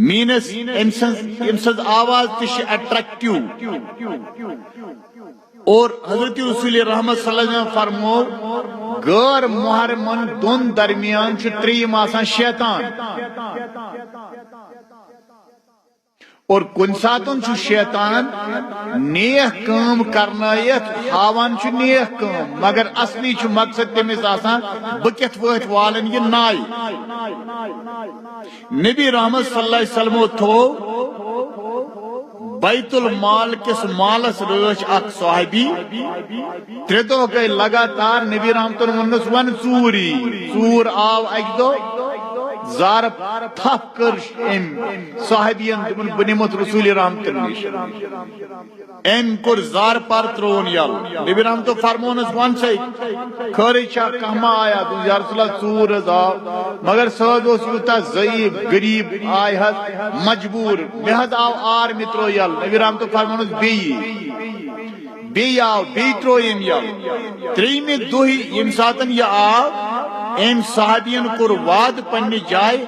Means امسز آواز تش attractive اور حضرت رسول رحمت صلی اللہ علیہ وسلم فرمو غیر محرمن دون درمیان تریم آسان شیطان اور کن ساتن شیطان نیک کام کرنائیت ہاوان نیک کام مگر اصلی مقصد تمس آسان بکت وت والن یہ نائی نبی رحمت صلی اللہ علیہ وسلم تھو بیت المال کس مالس رچ اک صحابی ترے دو گئے لگاتار نبی رحمت ونس ون ژوری ژور آو اک دو زار تھپ کر صحابین دمن بنمت رسول رحمت نش ام کور زار پر ترون یل نبی رحمت فرمونس ون سے خری چا کما آیا یا رسول اللہ ژور آو مگر سہد یوتا ضعیف غریب آئی مجبور مہد آو آر مترو یل نبی رحمت فرمونس بی آو بی ترویم یل تریمہ دہی یم ساتن یہ آو ام صحابین کور واد پنہ جائے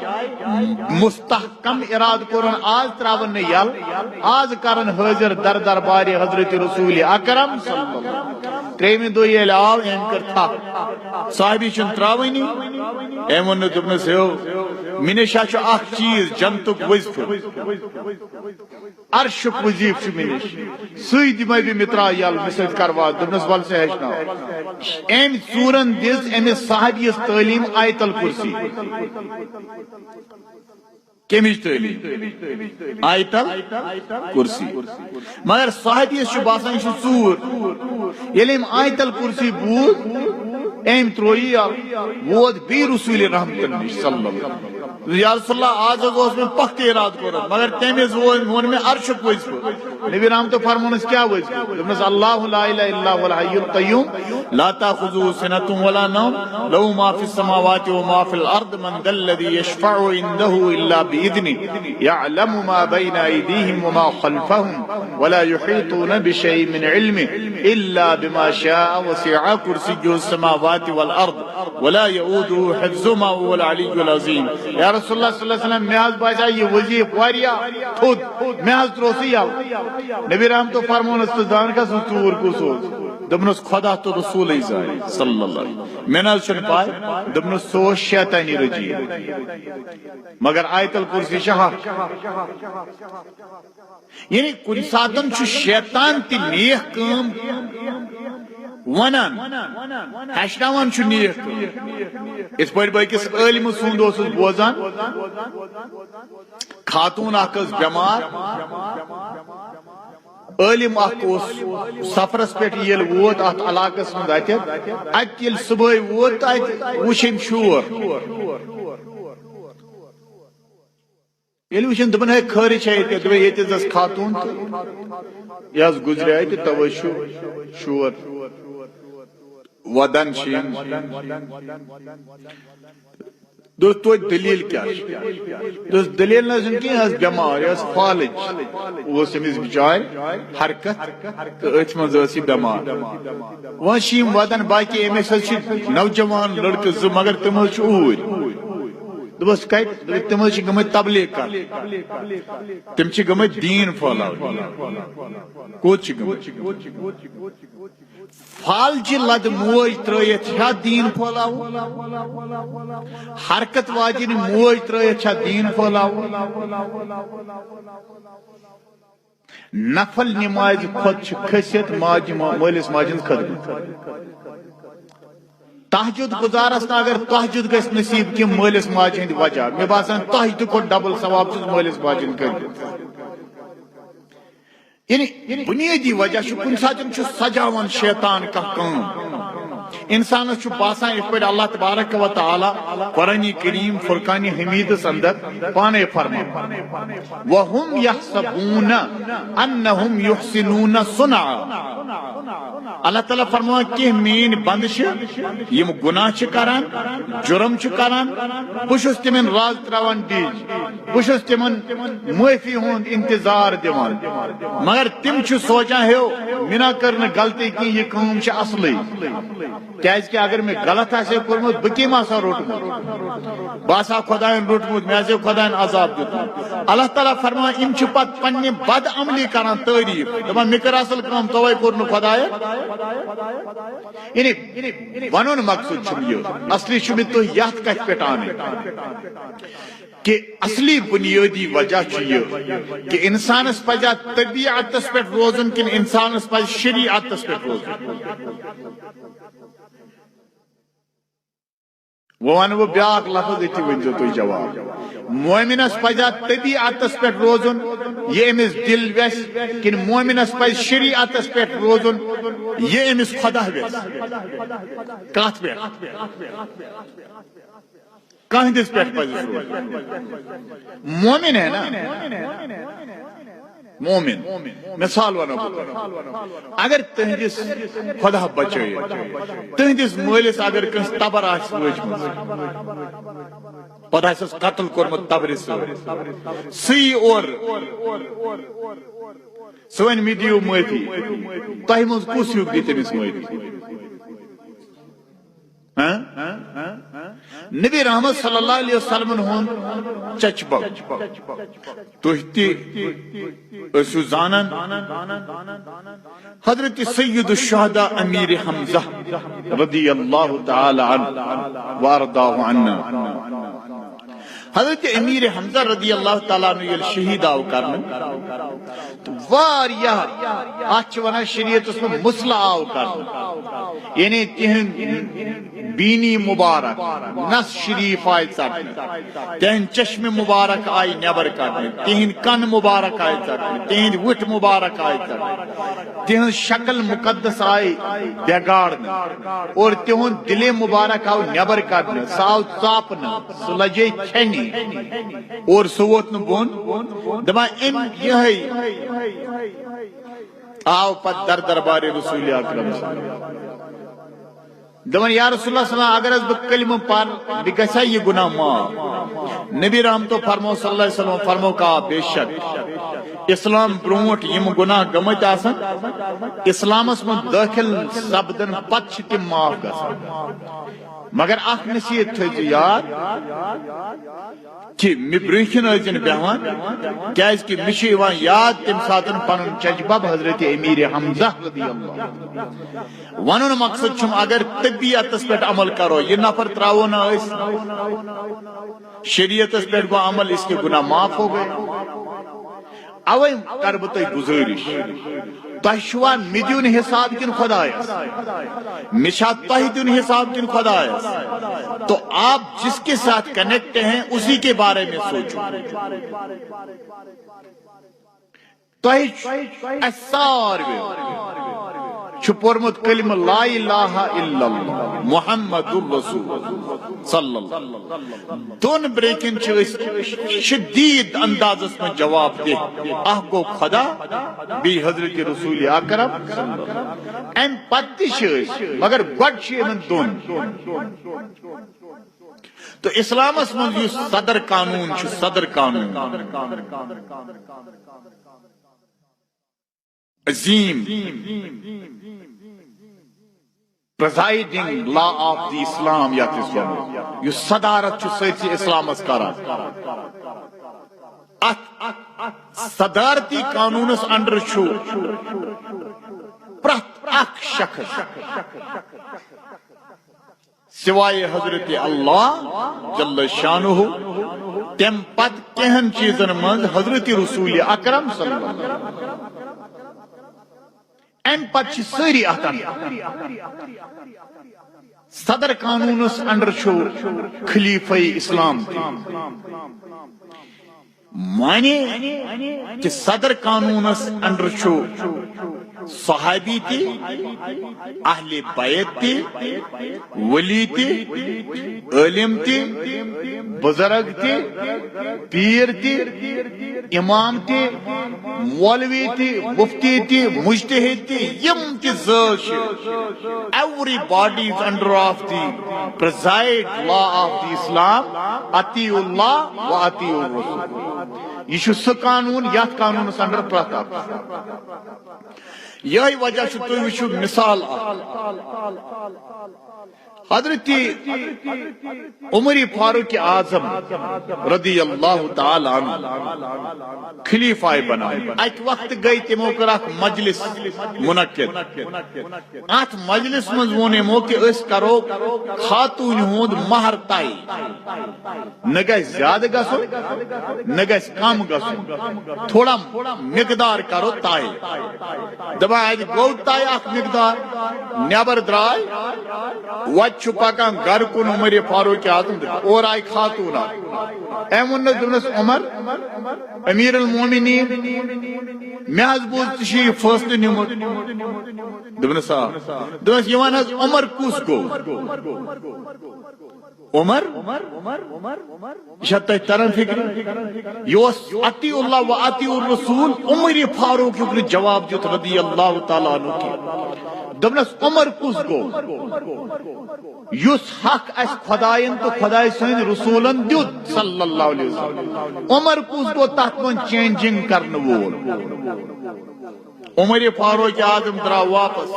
مستحکم اراد کورن آز تراون یل آز کرن حاضر در دربار حضرت رسول اکرم صلی اللہ علیہ وسلم تریمہ دہ یل آو ام کر تھپ صحابی چھ تراونی ام ون دپنس ہو منشا چھ اخ چیز جنتک وظیف عرشک وظیف چھ منش سی دمے بھی مترا یل مسد کروا دپنس ول سے ہچنا ام ژورن دز ام صحابی تعلیم آیت الکرسی کمچ تعلیم آیت الکرسی مگر صحابیس باسان یہ ژور یل ام آیت الکرسی بود ام تروئی ووت بی رسول رحمت نش صلی اللہ علیہ وسلم یا رسول اللہ آج اس میں پخت اراد کرو مگر تمیز وون میں عرشک وظیفہ نبی رحمت فرمونس کیا وظیفہ دپنس اللہ لا الہ الا هو الحی القیوم لا تاخذه سنۃ ولا نوم له ما فی السماوات وما فی الارض من ذا الذی یشفع عنده الا باذنه يعلم ما بين ايديهم وما خلفهم ولا يحيطون بشيء من علمه الا بما شاء وسع كرسيه السماوات والارض ولا يؤوده حفظهما وهو العلي العظيم یا رسول اللہ صلی اللہ علیہ وسلم محض باسا یہ وظیف واریا خود محض تروسی یل نبی رحمت فرمونس تو دان کا ژور کو سوز دپنس خدا تو رسول زائے صلی اللہ علیہ وسلم میں چھ پائے دپنس سو شیطانی رجی مگر آیت الکرسی شہر یعنی کن ساتن چھ شیطان تی نیک کام ونان ہشناوان چھ نیک اس پہ بیکس علم سند بوزان خاتون اخ بیمار علم اخ سفرس پہ یل ووت ات علاقس مند ات یل صبح ووت ات وچھن شور یل وچھن دپن ہے خیر چھ یہ دس خاتون یہ گزرے تو شور ودن شیم دوست تو دلیل کیا دوست دلیل نہ سن کی اس بیمار اس فالج وہ سمز بچار حرکت اچ مزاسی بیمار وہ شیم ودن باقی ایم ایس نوجوان لڑکے ز مگر تم چھ اور دوست کت تم چھ گمت تبلیغ کر تم چھ گمت دین پھلاو کوچ گمت فالجی لد موج ترائیت چھا دین پھلاو حرکت واجن موج ترائیت چھا دین پھلاو نفل نماز خود چھ کھسیت مالس ماجن خدمت تہجد گزارس اگر تہجد گھس نصیب کی مالس ماجہ ہند وجہ میں باسان تہجد کو ڈبل ثواب چھ مالس ماجن کر یعنی بنیادی وجہ کن ساتن سجاوان شیطان کا کام انسان باسان اس پہ اللہ تبارک و تعالی قرآن کریم فرقان حمید اندر پانے فرما وَهُمْ يَحْسَبُونَ أَنَّهُمْ يُحْسِنُونَ صُنْعًا اللہ تعالیٰ فرمان کہ مین بند یم گناہ کران جرم کران بہس تمن راز تراوان دیج بہس تمن معافی ہند انتظار دیوان مگر تم سوچان ہو منا کرن غلطی کی یہ کام اصلی کیاز کہ اگر میں غلط آسے کورمت بہ کم آسا روٹمت باسا خدائن روٹمت مے آسے خدائن عذاب دیتمت اللہ تعالیٰ فرمان ام پت پنہ بد عملی کران تعریف دپان مے کر اصل کام توے کور نہ خدایا یعنی ونن مقصد یہ اصلی مے تو یت کت پہ آنے کہ اصلی بنیادی وجہ یہ کہ انسانس پزا طبیعتس پہ روزن کن انسانس پز شریعتس پہ روزن وہ ونو بیاکھ لفظ اتھی ونزو تو جواب مومنس پزا طبیعتس پہ روزن یہ امس دل ویس کن مومنس پز شریعتس پہ روزن یہ امس خدا ویس کات پہ کہندس پہ مومن ہے نا مومن مثال ونو اگر تہندس خدا بچے تہندس مالس اگر کنس تبر آس وجمت پتہ آسس قتل کورمت تبر سی اور سون می دیو معافی تہ مز کس ہیوک دی تمس معافی نبی رحمت صلی اللہ علیہ وسلم ہون چچب تہ زانن حضرت سید الشہداء امیر حمزہ رضی اللہ تعالی عنہ وارضاہ عنا حضرت امیر حمزہ رضی اللہ تعالیٰ عنہ یل شہید آو کرنا تو واریاہ آج ونان شریعت اس میں مسلح آو کرنا یعنی تہن بینی مبارک نس شریف آئی چٹنے تہن چشم مبارک آئی نیبر کرنے تہن کن مبارک آئی چٹنے تہن وٹ مبارک آئی چٹنے تہن شکل مقدس آئی بگاڑنے اور تہن دل مبارک آو نیبر کرنے ساو چاپنے سلجے کھینی اور سوت بون دپان ام یہ آو پت در دربار رسول اکرم دپان یا رسول اللہ صلی اللہ علیہ وسلم اگر اس بہ کلمہ پار بہ گژھا یہ گناہ معاف نبی رحم تو فرمو صلی اللہ علیہ وسلم فرمو کا بے شک اسلام برونٹ یم گناہ گمت آسن اسلامس من داخل سپدن پت چھ تم معاف گژھان مگر اخ نصیحت تھو یاد کہ مے برونکھن ٲسِن بیہوان کیاز کہ مے چھ یوان یاد تم ساتن پنن چچبب حضرت امیر حمزہ رضی اللہ ونن مقصد چھم اگر طبیعتس پہ عمل کرو یہ نفر تراو نہ اس شریعتس پہ گو عمل اس کے گناہ معاف ہو گئے اوے کر بہ تہ گزارش تہ چھوا مے دیون حساب کن خدایس مے چھا تہ دیون حساب کن خدایس تو آپ جس کے ساتھ کنیکٹ ہیں اسی کے بارے میں سوچو تہ ساروی چھ پورمت کلمہ لا الہ الا اللہ محمد الرسول صلی اللہ دون بریکن شدید اندازس میں جواب دے اہ گو خدا بی حضرت رسول اکرم ام پتش مگر گڈ چھ ان دون تو اسلامس من یس صدر قانون چھ صدر قانون عظیم presiding law of the Islam yat Islam یس صدارت چھ سۭتۍ اسلامس کران صدارتی قانونس انڈر چھ پرت اخ شخص سوائے حضرت اللہ جل شانہ تم پت کہن چیزن من حضرت رسول اکرم صلی اللہ علیہ وسلم ام پت ساری اتن صدر قانونس اندر چھو خلیفہ اسلام مانے کہ صدر قانونس اندر چھو صحابی تی اہل بیت تی ولی تی علم تی بزرگ تی پیر تی امام تی مولوی تی مفتی تی مجتہد تی یم تی زش everybody is under of the preside law of the Islam اطیع اللہ و اطیع الرسول یہ چھُ سُہ قانون یتھ قانونس اندر پرٛٮ۪تھ اکھ یہی وجہ چھُ تُہۍ وٕچھِو مثال حضرت عمر فاروق اعظم رضی اللہ تعالی عنہ خلیفہ بنا اک وقت گئی تمو کر اکھ مجلس منعقد ات مجلس مز وون یمو کہ اس کرو خاتون ہند مہر طے نہ گژھِ زیادہ گژھُن نہ گژھِ کم گژھُن تھوڑا مقدار کرو طے دپان اتہِ گوٚو طے اکھ مقدار نیبر درٛاے وتہِ چھُ پکان گھر کن عمر فاروق اعظم اور آئی خاتون ام ونس عمر امیر المومنین مے حظ بوز ژے یہ فیصلہ نیمت دپنس آ دپنس یہ ون حظ عمر کس گو عمر یہ تہ تران فکر یہ اطیع اللہ و اطیع الرسول عمر فاروق یوک جواب دیت رضی اللہ تعالی عنہ دپنس عمر کس گو یس حق اس خدائن تو خدای سن رسولن دیت صلی اللہ علیہ وسلم عمر کس گو تحت من چینجنگ کرن وول عمر فاروق اعظم درا واپس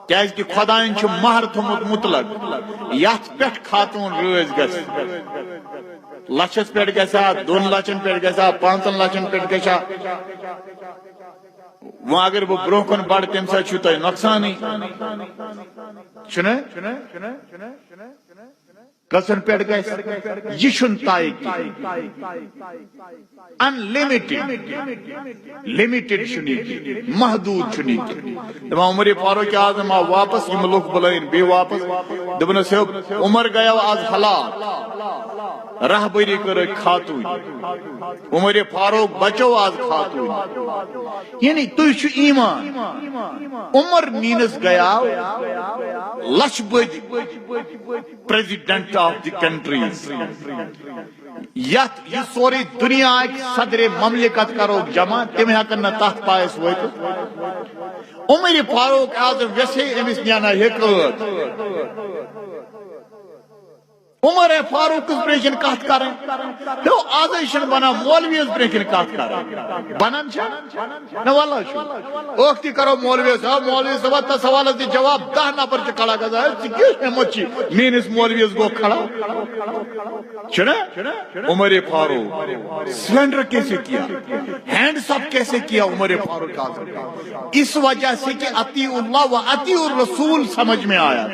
کیاز کہ خدائن چھ مہر تھومت مطلق یتھ پٹھ خاتون رٲض گژھِ لچھس پٹھ گژھا 2 لچھن پٹھ گژھا 5 لچھن پٹھ گژھا وہ اگر وہ برو کن بڑھ تم سا چھو تہ نقصان ہی چھنے کسن پٹھ گژھِ یہ چھن طے ان لمیٹڈ چھنی محدود چھنی دپان عمر فاروق اعظم آو واپس یم لوگ بلائن بی واپس دپنس عمر گیا آز ہلاک رہبری کر خاتون عمر فاروق بچو آز خاتون یعنی تُہۍ چھُ ایمان عمر مینس گیا لچھ بد پریزیڈنٹ آف دی کنٹریز یت یہ سوری دنیا صدر مملکت کرو جمع تم ہیکن نہ تحت پائس وٲتِتھ عمر فاروق اعظم ویسے امس نیانا حکمت عمر فاروق برکن کت کریں تو آز بنا مولویس برکن کت کریں بنان نہ واللہ اوکتی کرو مولویس مولوی صاحب تا سوال دی جواب 10 نفر چھ کھڑا گزا کس ہمت مینس مولویس گو کھڑا چھنا عمر فاروق سلنڈر کیسے کیا ہینڈس اپ کیسے کیا عمر فاروق اعظم اس وجہ سے کہ اطیع اللہ و اطیع الرسول سمجھ میں آیا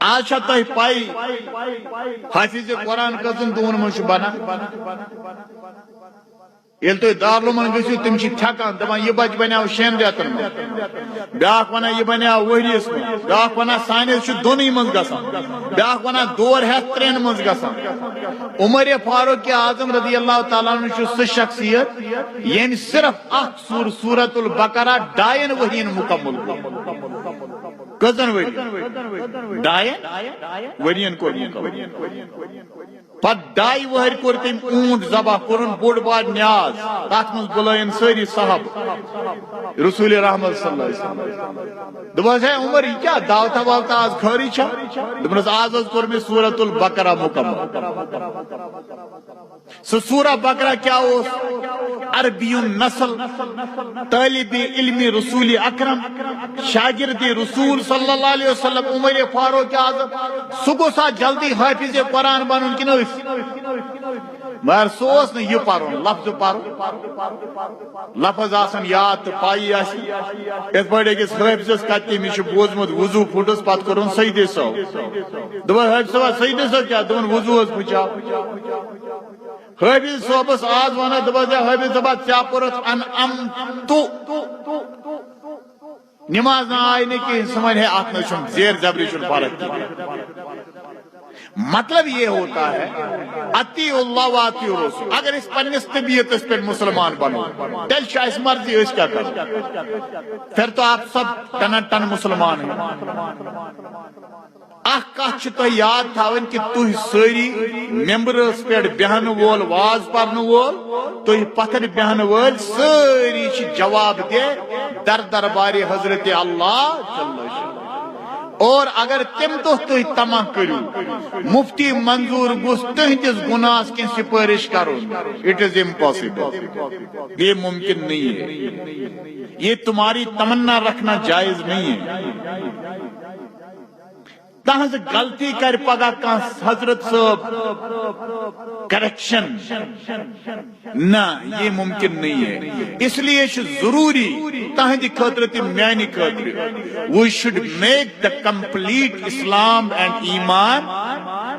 آج تہ پائی حافظ قرآن کزن دون من بنا یل تھی دارالعلومن گھو تم تھکان دپان یہ بچہ بنیو 6 رٮ۪تن من بیاکھ ونان یہ بنیو ؤریس من بیاکھ ونان سانس دونی من گژھان بیاکھ ونان 2 ہٮ۪تھ 3 من گژھان عمر فاروق اعظم رضی اللہ تعالیٰ عنہ سہ شخصیت یم صرف اخ سورۃ البقرہ 2 ؤرین مکمل کزن ؤری 2 ؤرین کور پت 2 ؤہر کور تم اونٹ ذبح کورن بوڑ بار نیاز تات من بلائن ساری صاحب رسول رحمت صلی اللہ علیہ وسلم دپس ہے عمر یہ کیا دعوتا واوتا آز خاری چھا دپس آز کور میں سورۃ البقرہ مکمل سو سورہ بقرہ کیا ہو عربی نسل طالب علم رسول اکرم شاگرد رسول صلی اللہ علیہ وسلم عمر فاروق اعظم سگو سا جلدی حافظ قرآن بنن کی مگر سوس نہ یہ پرن لفظ پرن لفظ آسن یاد تو پائی آسی اس بڑے کس حافظ کتی مش بوزمت وضو پھٹس پت کرن سیدے سو دپان حافظ سیدے سو کیا دپان وضو اس پچا حافظ صوبس آز وانا دپان حافظ دپان ژےٚ پوٚرُتھ ان ام تو نماز نہ آئی نہیں کہ سمجھ ہے آت نشم زیر زبری شن پارک مطلب یہ ہوتا ہے اتی اللہ و اتی رسول. اگر اس پنس طبیعت اس پر مسلمان بنو تیل شاہ اس مرضی اس کیا کریں پھر تو آپ سب ٹن ٹن مسلمان ہیں. کت تو یاد تھاون کہ تھی ساری ممبرس پہ بہن وول واز پرن وول تھی پتھر بہن ول ساری جواب دے در دربار حضرت اللہ. اور اگر تم دہ تھی تما کرو مفتی منظور گوس تہندس گناہس کن سفارش کرو اٹ از امپاسبل. یہ ممکن نہیں ہے. یہ تمہاری تمنا رکھنا جائز نہیں ہے. تہذ غلطی کر پگہ کان حضرت صاحب کریکشن نہ یہ ممکن نہیں ہے. اس لیے ضروری تہندی خاطر تہ میانہ خاطر we should make the complete Islam and ایمان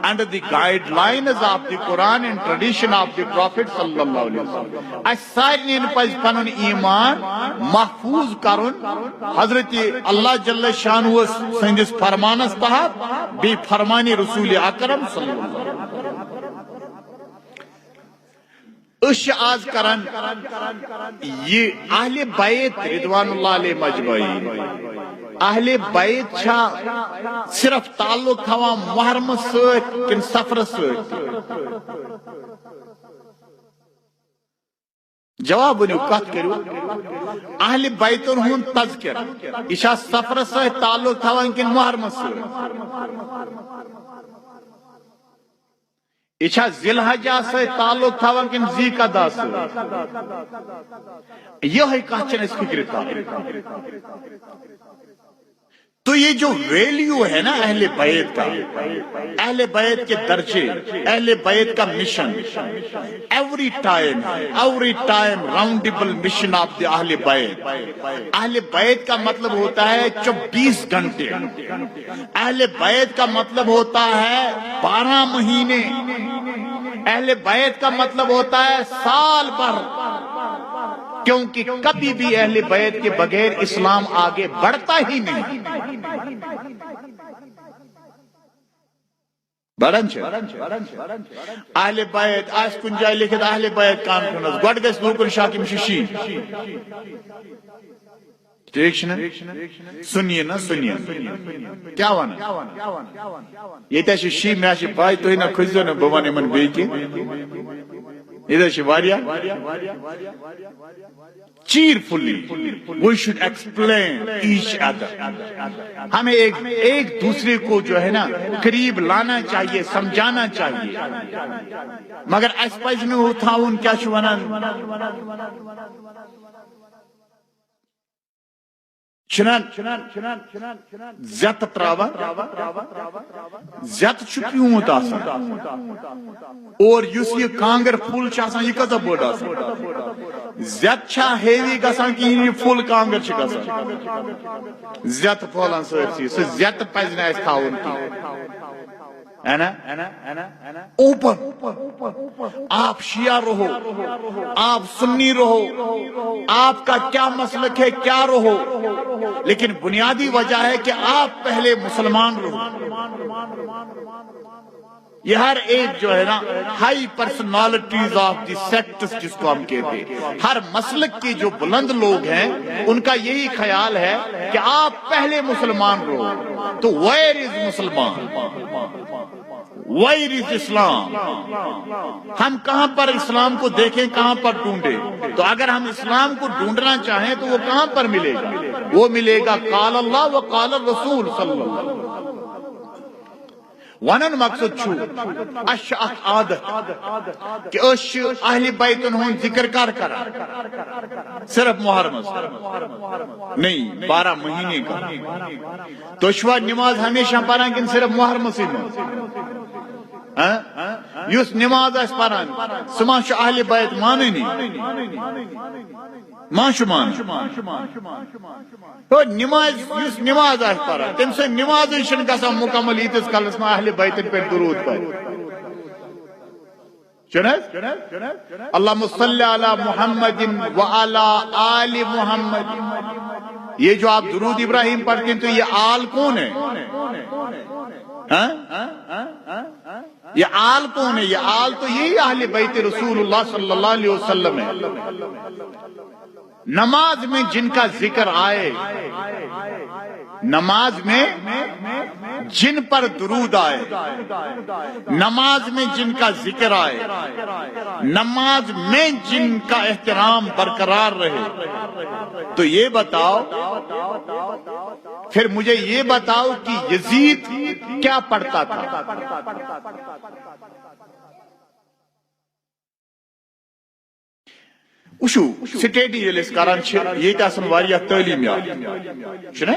under the guidelines of the Quran and tradition of the Prophet sallallahu alaihi wasallam. اس سارنین پز پنن ایمان محفوظ کرن حضرت اللہ جل شانہ سندس فرمانس تحت بی فرمان رسول اکرم صلی اللہ علیہ وسلم. اش آز کرن یہ اہل بیت رضوان اللہ علیہ مجمعین. اہل بیت چھا صرف تعلق تھا محرم ست کن سفر ست؟ جواب ونیو کت کرو. اہل بیتن ہون تذکر یہ سفر ست تعلق تھا کن محرم ست؟ یہ ذی الحجہ سے تعلق تھا کن ذی قعدہ سے؟ یہ کت اس فکر تھا. تو یہ جو ویلیو ہے نا اہل بیت کا، اہل بیت کے درجے، اہل بیت کا مشن، ایوری ٹائم راؤنڈیبل مشن آف دی اہل بیت. اہل بیت کا مطلب ہوتا ہے 24 گھنٹے. اہل بیت کا مطلب ہوتا ہے 12 مہینے. اہل بیت کا مطلب ہوتا ہے سال بھر. کیونکہ کبھی بھی اہل بیت کے بغیر اسلام آگے بڑھتا ہی نہیں. اہل بیت آج کن جائے لکھت اہل بیت کانفرنس گوڑ گیس لوکن شاکم ششی ٹھیک چھنا سنیے نا سنیے کیا وانا یہ تا ششی میں آشی پائی تو ہی نا کھزو نا بوانے من بے کی یہ تا واریا cheerfully we should explain each other. ہمیں ایک دوسرے کو جو ہے نا قریب لانا چاہیے، سمجھانا چاہیے. مگر اس پاس میں ہوتا ہوں کیا شوانا زیت تراوا زیت چھپیوں ہوتا سا اور یہ کانگر پھول چاہسان یہ کتا بوڑا سا زیت چھا ہیوی گسان کی یہ پھول کانگر چھکا سا زیت پھولان سرسی سو زیت پزنا اس تھاون کی اوپن آپ شیعہ رہو، آپ سنی رہو، آپ کا کیا مسلک ہے کیا رہو، لیکن بنیادی وجہ ہے کہ آپ پہلے مسلمان رہو. یہ ہر ایک جو ہے نا high personalities of the sects جس کو ہم کہتے ہیں، ہر مسلک کے جو بلند لوگ ہیں ان کا یہی خیال ہے کہ آپ پہلے مسلمان رہو. تو ویئر از مسلمان، ویئر از اسلام. ہم کہاں پر اسلام کو دیکھیں، کہاں پر ڈھونڈیں؟ تو اگر ہم اسلام کو ڈھونڈنا چاہیں تو وہ کہاں پر ملے گا؟ وہ ملے گا قال اللہ و قال الرسول صلی اللہ علیہ وسلم. ونن مقصد چھو اش اخ عادت کہ اش اہل بیتن ہون ذکر کر صرف محرم نہیں 12 مہینے کا. تو شوا نماز ہمیشہ پڑھان کن صرف محرم سے یس نماز اس پڑھان سما چھ اہل بیت مانے نہیں ماشو مان تو نماز یس نماز آس پڑھان تم سے نماز شن گژھان مکمل ییتس کالس ما اہل بیتن پہ درود پڑھ. اللہم صلی علی محمد وعلی آل محمد. یہ جو آپ درود ابراہیم پڑھتے ہیں تو یہ آل کون ہے؟ یہ آل کون ہے؟ یہ آل تو یہی اہل بیت رسول اللہ صلی اللہ علیہ وسلم ہے۔ نماز میں جن کا ذکر آئے، نماز میں جن پر درود آئے، نماز میں جن کا ذکر آئے، نماز میں جن کا احترام برقرار رہے، تو یہ بتاؤ، پھر مجھے یہ بتاؤ کہ یزید کیا پڑھتا تھا؟ وشو سٹیڈی ییٚلہِ أسۍ کران چھِ ییٚتہِ آسان واریاہ تعلیٖم یافتہٕ چھُنہ،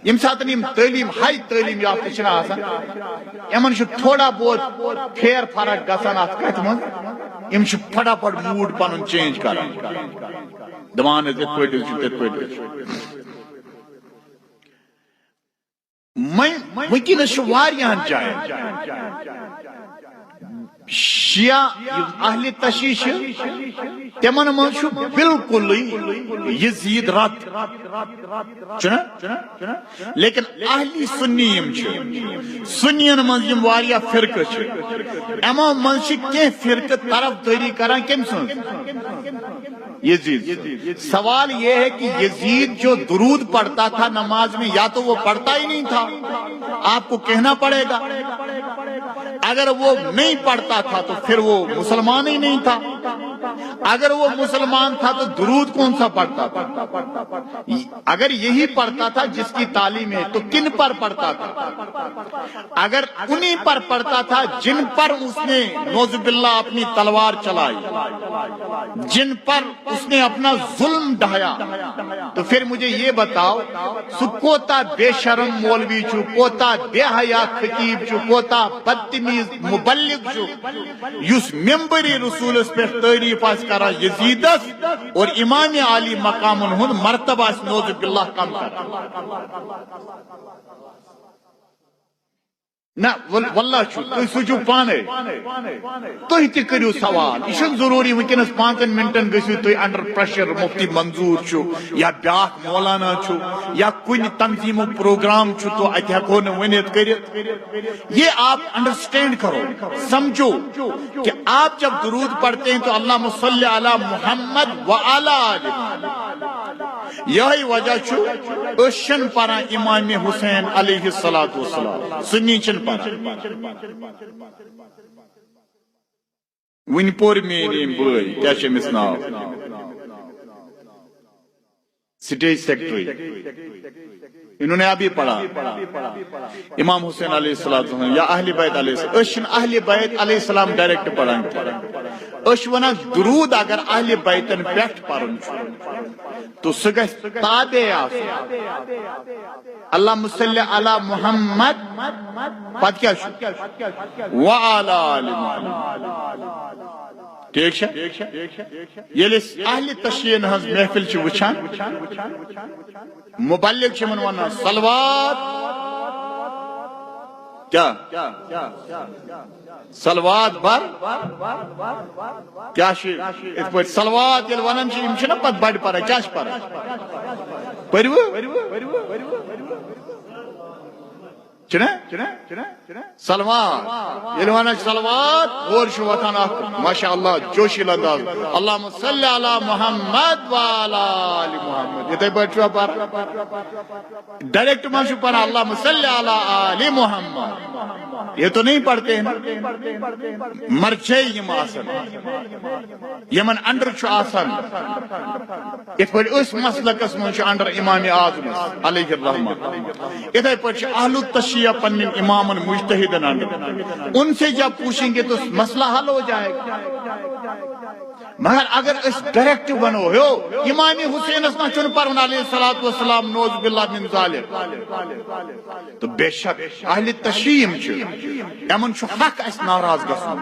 ییٚمہِ ساتہٕ یِم تعلیٖم ہاے تعلیٖم یافتہٕ چھِنہ آسان، یِمن چھُ تھوڑا بہت پھیر فرق گژھان اتھ کتھِ منٛز، یِم چھِ پھٹافٹ موڈ پنُن چینج کران، دپان یِتھ پٲٹھۍ چھُ تِتھ پٲٹھۍ وٕنکیٚنس چھُ واریاہن جاین شیعہ اہل تشیع چھِ تمن منٛز چھُ بالکلٕے یزید رد چھُنہ، لیکن اہلی سنی یِم چھِ، سنین منٛز یِم واریاہ فرقہٕ چھِ، یِمو منٛز چھِ کینٛہہ فرقہٕ طرفداری کران کٔمۍ سٕنٛز؟ یزید۔ سوال یہ ہے کہ یزید جو درود پڑھتا تھا نماز میں، یا تو وہ پڑھتا ہی نہیں تھا، آپ کو کہنا پڑے گا، اگر وہ نہیں پڑھتا تھا تو پھر وہ مسلمان ہی نہیں تھا، اگر وہ مسلمان تھا تو درود کون سا پڑھتا تھا؟ اگر یہی پڑھتا تھا جس کی تعلیم ہے تو کن پر پڑھتا تھا؟ اگر انہی پر پڑھتا تھا جن پر اس نے نعوذ باللہ اپنی تلوار چلائی، جن پر اس نے اپنا ظلم ڈھایا، تو پھر مجھے یہ بتاؤ سو کوتا بے شرم مولوی چھو، کوتا بے حیا خطیب چھو، کوتا بدتمیز مبلغ چھو یس ممبری رسول اس پر تعریف آس کرا یزیدس اور امام علی مقام ہن مرتبہ اس نعوذ باللہ کم کر نہ واللہ چھو تُہۍ سوٗنٛچِو پانے، تُہۍ تہِ کٔرِو سوال، یہ چھُنہٕ ضروٗری وٕنکٮ۪نس 5 منٹن گٔژھِو تُہۍ انڈر پریشر، مفتی منظور چھُ یا بیاکھ مولانا چھُ یا کُنہِ تنظیٖمُک پروگرام چھُ تو اتہِ ہٮ۪کو نہٕ ؤنِتھ کٔرِتھ، یہ آپ انڈرسٹینڈ کرو، سمجھو کہ آپ جب درود پڑھتے ہیں تو اللہم صلی علی محمد وعلی آلہ، یہی وجہ چھُ أسۍ چھِنہٕ پران امام حسین علیہ الصلوۃ والسلام، سنی چھِنہٕ ون پور میری بھائی کیا چمس ناو سٹیج سیکرٹری، انہوں نے ابھی پڑھا امام حسین علیہ السلام یا اہل بیت علیہ السلام، اس اہل بیت علیہ السلام ڈائریکٹ پڑھان، اس ونان درود اگر اہل بیتن پیٹھ پڑھن تو سہ گژھِ تابع آسُن، اللہم صلی علی محمد پتہٕ کیٛاہ چھُ وعلی آل محمد، ٹھیک چھا؟ ییٚلہِ أسۍ اہل تشیعن ہٕنٛز محفل چھِ وٕچھان، مبلغ چھِ یِمن ونان صلوات، کیا صلوات بر کیا چھِ یِتھ پٲٹھۍ صلوات ییٚلہِ ونان چھِ یِم چھِنہ پتہٕ بڑِ پران، کیٛاہ چھِ پران؟ سلوات ییٚلہِ ونان چھِ صلوات اور چھُ وۄتھان اکھ ماشاء اللہ جوشیل انداز، اللہم صلی علی محمد وعلی آل محمد، یِتھے پٲٹھۍ چھُوا پران؟ ڈائریکٹ منٛز چھُ پران اللہم صلی علی آل محمد، یہ تو نہیں پڑھتے ہیں، مرجع یم آسان یمن انڈر چھُ آسان، یِتھ پٲٹھۍ أسۍ مسلکس منٛز چھُ انڈر امام اعظم علیہ الرحمہ، یِتھے پٲٹھۍ چھُ اہل التشیع پنن امامن مجتہدن انڈر، ان سے جب پوچھیں گے تو مسئلہ حل ہو جائے گا، مگر اگر اس ڈائریکٹ بنو ہو امام حسین اسنا چھن پرن علیہ الصلوۃ والسلام نعوذ باللہ من ذالک، تو بے شک اہل تشیع یمن چھُ حق اس ناراض گژھُن،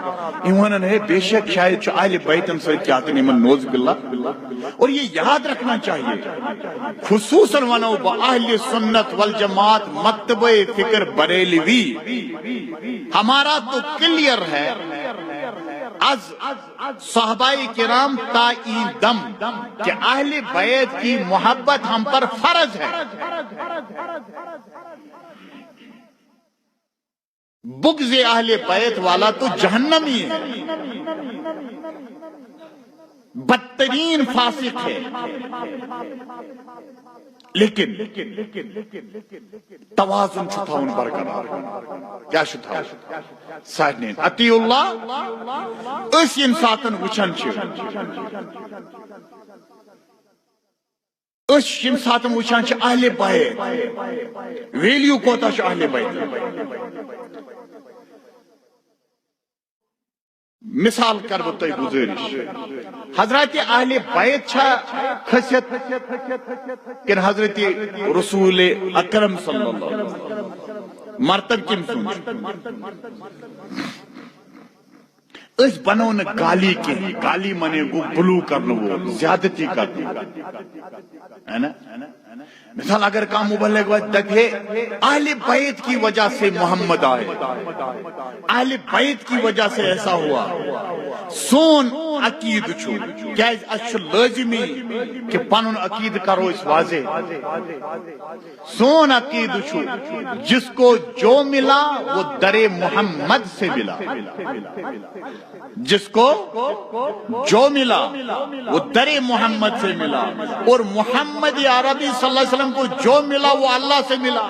یم ونن ہے بے شک شاید چھُ اہل بیتن سۭتۍ کیٛاہ تہٕ یمن نعوذ باللہ، اور یہ یاد رکھنا چاہیے، خصوصاً ونو بہ اہل سنت والجماعت مکتبہ فکر بریلوی، ہمارا تو کلیئر ہے از صحابہ کرام تا این دم کہ اہل بیت کی محبت ہم پر فرض ہے، بغض اہل بیت والا تو جہنمی ہے، بدترین فاسق ہے۔ لیکن توازن چھو تھا ان برقرار، کیا چھو تھا سارے اطیع اللہ اس انساتن وچھن چھو، اس انساتن وچھن چھو اہل بیت ویلیو کوتا چھو اہل بیت۔ مثال کرو تو گزارش، حضرت اہل بیت چھا خصیت کہ حضرت رسول اکرم صلی اللہ علیہ وسلم مرتب کم سوچ اس بنو نا گالی کے، گالی منے گو بلو کرنو وہ زیادتی کرنو ہے نا۔ مثال اگر کام مبلغ وجہ ہے اہل بیت کی وجہ سے محمد آئے، اہل بیت کی وجہ سے ایسا ہوا، سون عقید چھو کیا اس لازمی کہ پنن عقید کرو اس واضح، سون عقید چھو جس کو جو ملا وہ در محمد سے ملا، جس کو جو ملا وہ در محمد سے ملا، اور محمد عربی صلی اللہ علیہ وسلم کو جو ملا وہ اللہ سے ملا۔